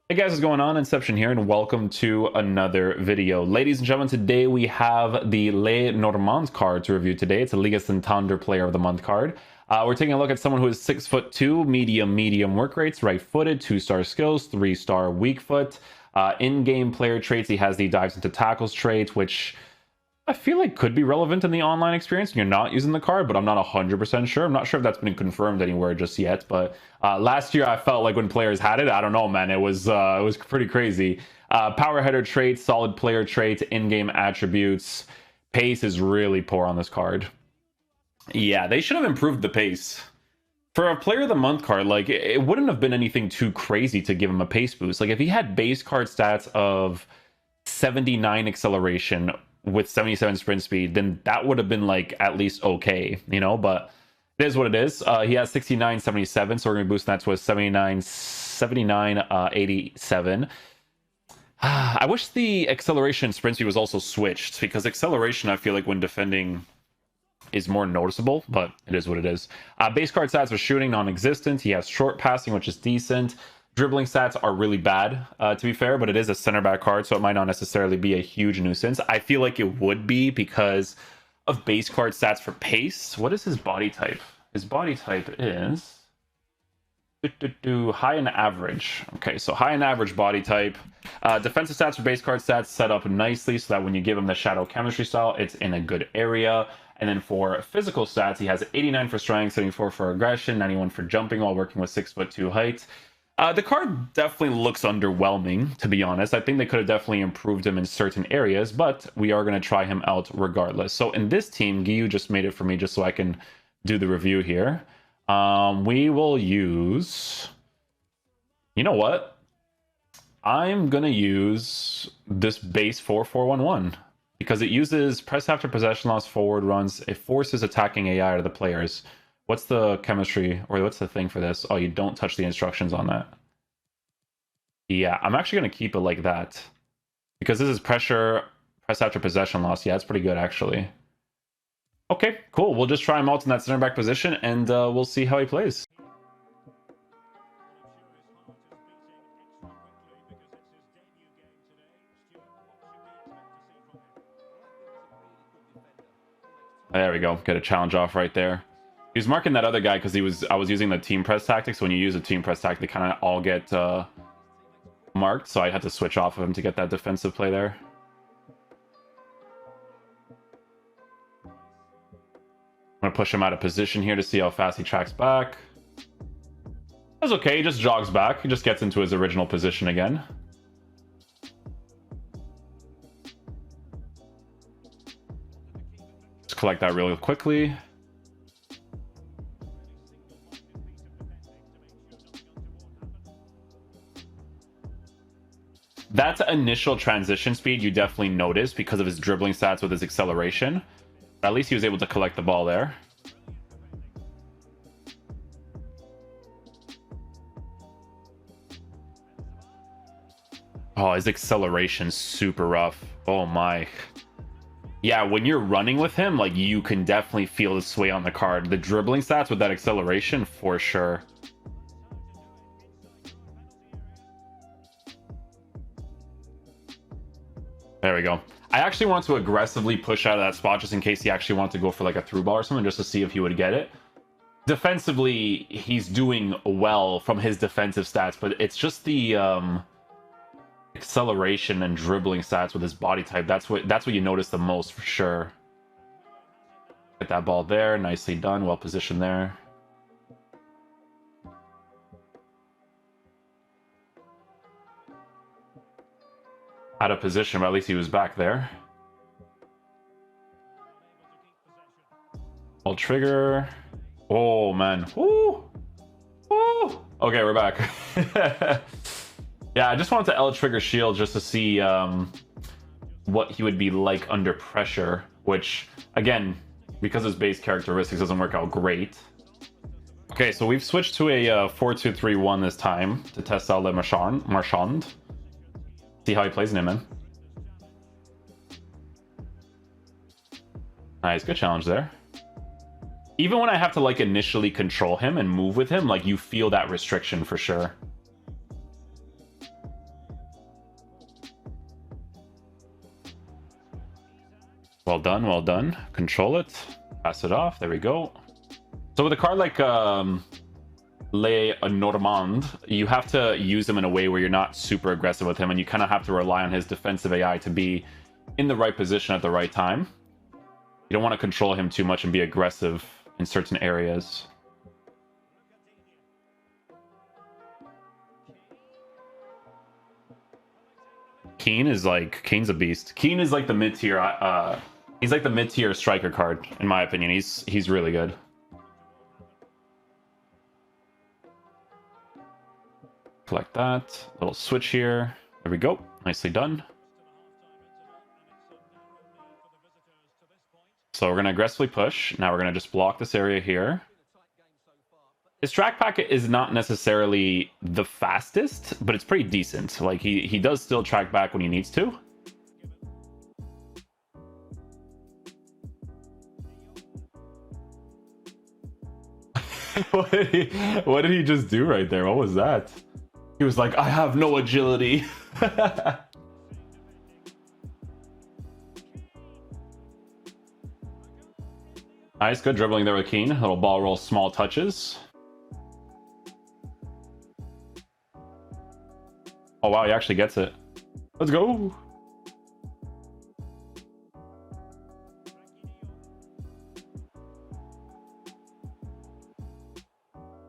Hey guys, what's going on? Inception here, and welcome to another video. Ladies and gentlemen, today we have the Les Normands card to review today. It's a Liga Santander Player of the Month card. We're taking a look at someone who is 6'2", medium work rates, right-footed, 2-star skills, 3-star weak foot. In-game player traits, he has the dives into tackles trait, which I feel like could be relevant in the online experience and you're not using the card, but I'm not 100% sure. I'm not sure if that's been confirmed anywhere just yet, but last year I felt like when players had it, I don't know, man, it was pretty crazy. Power header traits, solid player traits, in-game attributes. Pace is really poor on this card. Yeah, they should have improved the pace. For a player of the month card, like it wouldn't have been anything too crazy to give him a pace boost. Like if he had base card stats of 79 acceleration with 77 sprint speed, then that would have been like at least okay, you know, but it is what it is. He has 69 77, so we're gonna boost that to a 79 87. I wish the acceleration sprint speed was also switched, because acceleration I feel like when defending is more noticeable, but it is what it is. Base card stats are shooting non-existent. He has short passing, which is decent. Dribbling stats are really bad, to be fair, but it is a center back card, so it might not necessarily be a huge nuisance. I feel like it would be because of base card stats for pace. What is his body type? His body type is high and average. Okay, so high and average body type. Defensive stats for base card stats set up nicely so that when you give him the shadow chemistry style, it's in a good area. And then for physical stats, he has 89 for strength, 74 for aggression, 91 for jumping while working with 6'2" height. The card definitely looks underwhelming, to be honest. I think they could have definitely improved him in certain areas, but we are going to try him out regardless. So in this team, Guiu just made it for me just so I can do the review here. We will use... You know what? I'm going to use this base 4-4-1-1 because it uses press after possession loss, forward runs. It forces attacking AI out of the players. What's the chemistry, or what's the thing for this? Oh, you don't touch the instructions on that. Yeah, I'm actually going to keep it like that. Because this is press after possession loss. Yeah, it's pretty good, actually. Okay, cool. We'll just try him out in that center back position, and we'll see how he plays. There we go. Get a challenge off right there. He was marking that other guy because I was using the team press tactics. When you use a team press tactic, they kind of all get marked, so I had to switch off of him to get that defensive play there. I'm gonna push him out of position here to see how fast he tracks back. That's okay, he just jogs back. He just gets into his original position again. Just collect that really quickly. That initial transition speed you definitely notice because of his dribbling stats with his acceleration. But at least he was able to collect the ball there. Oh, his acceleration's super rough. Oh my. Yeah, when you're running with him, like, you can definitely feel the sway on the card. The dribbling stats with that acceleration, for sure. There we go. I actually want to aggressively push out of that spot just in case he actually wants to go for like a through ball or something, just to see if he would get it. Defensively, he's doing well from his defensive stats, but it's just the acceleration and dribbling stats with his body type. That's what you notice the most, for sure. Get that ball there. Nicely done. Well positioned there. Out of position, but at least he was back there. I'll trigger. Oh, man. Woo! Woo! Okay, we're back. Yeah, I just wanted to L trigger shield just to see what he would be like under pressure, which, again, because his base characteristics doesn't work out great. Okay, so we've switched to a 4-2-3-1 this time to test out Le Marchand. See how he plays in it, man. Nice, good challenge there. Even when I have to like initially control him and move with him, like you feel that restriction for sure. Well done, well done. Control it. Pass it off. There we go. So with a card like Le Normand, you have to use him in a way where you're not super aggressive with him, and you kind of have to rely on his defensive AI to be in the right position at the right time. You don't want to control him too much and be aggressive in certain areas. Kane's a beast. Keane is like the mid-tier he's like the mid-tier striker card in my opinion. He's really good. Collect that. Little switch here. There we go. Nicely done. So we're going to aggressively push. Now we're going to just block this area here. His track packet is not necessarily the fastest, but it's pretty decent. Like, he does still track back when he needs to. What did he just do right there? What was that? He was like, I have no agility. Nice, good dribbling there with Keane. Little ball roll, small touches. Oh wow, he actually gets it. Let's go.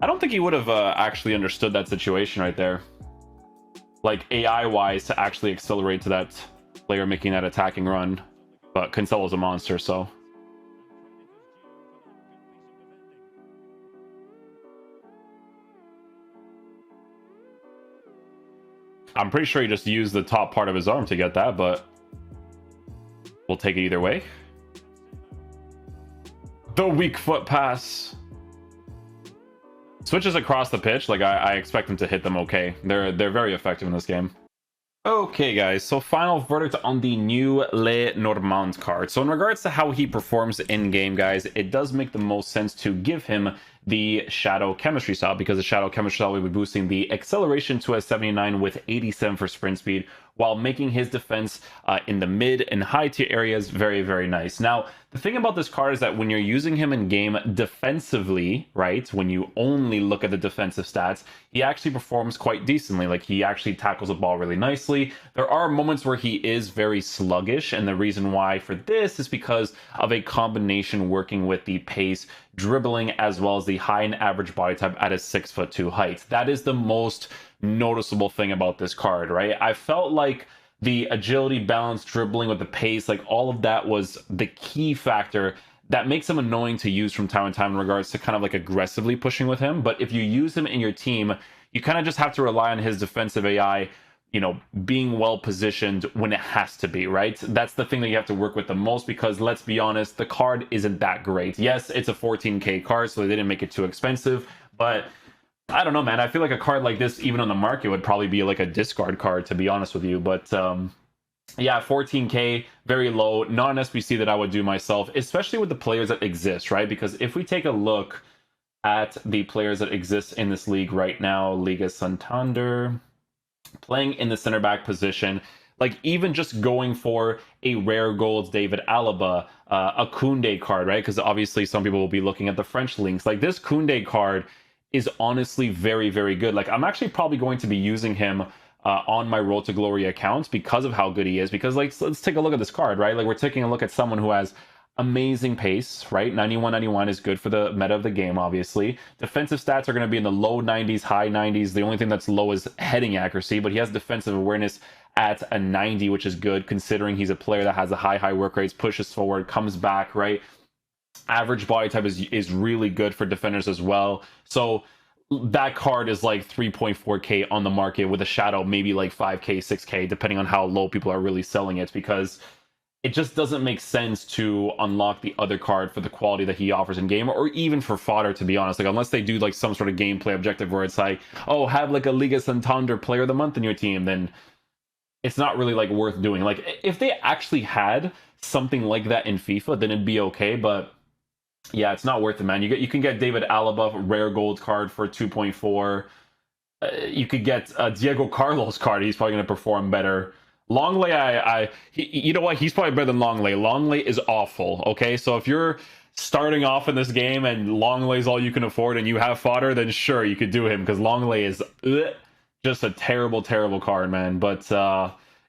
I don't think he would have actually understood that situation right there. Like, AI-wise, to actually accelerate to that player making that attacking run. But Cancelo's a monster, so... I'm pretty sure he just used the top part of his arm to get that, but we'll take it either way. The weak foot pass. Switches across the pitch, like I expect them to hit them okay. They're very effective in this game. Okay guys, so final verdict on the new Le Normand card. So in regards to how he performs in game, guys, it does make the most sense to give him the Shadow Chemistry style, because the Shadow Chemistry style will be boosting the acceleration to a 79 with 87 for sprint speed, while making his defense in the mid and high tier areas very, very nice. Now, the thing about this card is that when you're using him in game defensively, right, when you only look at the defensive stats, he actually performs quite decently. Like, he actually tackles the ball really nicely. There are moments where he is very sluggish, and the reason why for this is because of a combination working with the pace, dribbling, as well as the high and average body type at a 6'2" height. That is the most noticeable thing about this card, right? I felt like the agility, balance, dribbling with the pace, like all of that was the key factor that makes him annoying to use from time to time in regards to kind of like aggressively pushing with him. But if you use him in your team, you kind of just have to rely on his defensive AI, you know, being well positioned when it has to be, right? That's the thing that you have to work with the most, because let's be honest, the card isn't that great. Yes, it's a 14K card, so they didn't make it too expensive, but I don't know, man. I feel like a card like this, even on the market, would probably be like a discard card, to be honest with you. But yeah, 14K, very low, not an SBC that I would do myself, especially with the players that exist, right? Because if we take a look at the players that exist in this league right now, Liga Santander, playing in the center back position, like even just going for a rare gold David Alaba, a Koundé card, right? Because obviously some people will be looking at the French links. Like, this Koundé card is honestly very, very good. Like, I'm actually probably going to be using him on my Road to Glory accounts because of how good he is. Because, like, let's take a look at this card, right? Like, we're taking a look at someone who has amazing pace, right? 91 is good for the meta of the game, obviously. Defensive stats are going to be in the low 90s, high 90s. The only thing that's low is heading accuracy, but he has defensive awareness at a 90, which is good considering he's a player that has a high work rates, pushes forward, comes back, right? Average body type is really good for defenders as well. So that card is like 3.4K on the market, with a Shadow maybe like 5K, 6K, depending on how low people are really selling it, because it just doesn't make sense to unlock the other card for the quality that he offers in game, or even for fodder, to be honest. Like, unless they do like some sort of gameplay objective where it's like, oh, have like a Liga Santander player of the month in your team, then it's not really like worth doing. Like, if they actually had something like that in FIFA, then it'd be okay, but yeah, it's not worth it, man. You can get David Alaba rare gold card for 2.4. You could get a Diego Carlos card. He's probably going to perform better. Longley, you know what? He's probably better than Longley. Longley is awful. Okay, so if you're starting off in this game and Longley's all you can afford and you have fodder, then sure you could do him because Longley is just a terrible, terrible card, man. But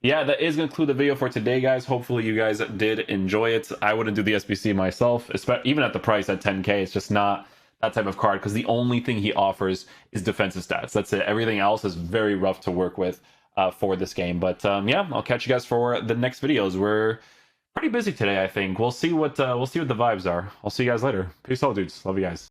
yeah, that is going to conclude the video for today, guys. Hopefully you guys did enjoy it. I wouldn't do the SBC myself, even at the price at 10k. It's just not that type of card because the only thing he offers is defensive stats. That's it. Everything else is very rough to work with for this game. But yeah, I'll catch you guys for the next videos. We're pretty busy today, I think. We'll see what the vibes are. I'll see you guys later. Peace out, dudes. Love you guys.